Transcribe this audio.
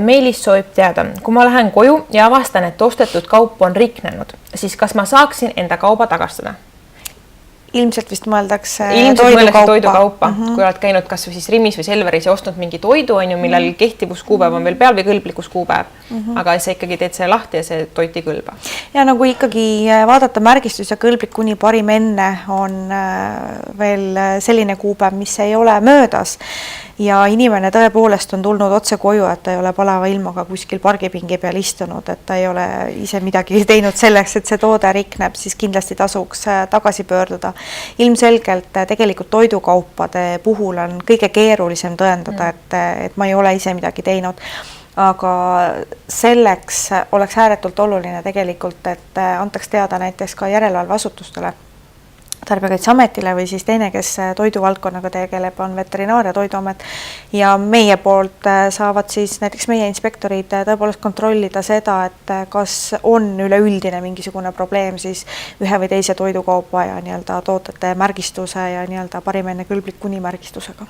Meelis soovib teada, kui ma lähen koju ja avastan, et ostetud kaup on riknenud, siis kas ma saaksin enda kauba tagastada? Ilmselt vist mõeldakse toidukaupa. Kui oled käinud kas või siis Rimis või Selveris ja ostnud mingi toidu, on ju, millal kehtivuskuupäev on veel peal või kõlblikkuskuupäev, aga sa ikkagi teed see lahti ja see toit ei kõlba. Ja nagu ikkagi vaadata märgistus ja kõlblik kuni parim enne on veel selline kuupäev, mis ei ole möödas ja inimene tõepoolest on tulnud otse koju, et ta ei ole palava ilmaga kuskil pargipingi peal istunud, et ta ei ole ise midagi teinud selleks, et see toode rikneb, siis kindlasti tasuks tagasi pöörduda. Ilmselgelt tegelikult toidukaupade puhul on kõige keerulisem tõendada, et ma ei ole ise midagi teinud. Aga selleks oleks ääretult oluline tegelikult, et antaks teada näiteks ka järelevalveasutustele, Tarbijakaitseametile või siis teine, kes toiduvaldkonnaga tegeleb, on Veterinaar- ja Toiduamet ja meie poolt saavad siis näiteks meie inspektorid tõepoolest kontrollida seda, et kas on üleüldine mingisugune probleem siis ühe või teise toidukaupa ja tootete märgistuse ja parim enne kõlblik kuni märgistusega.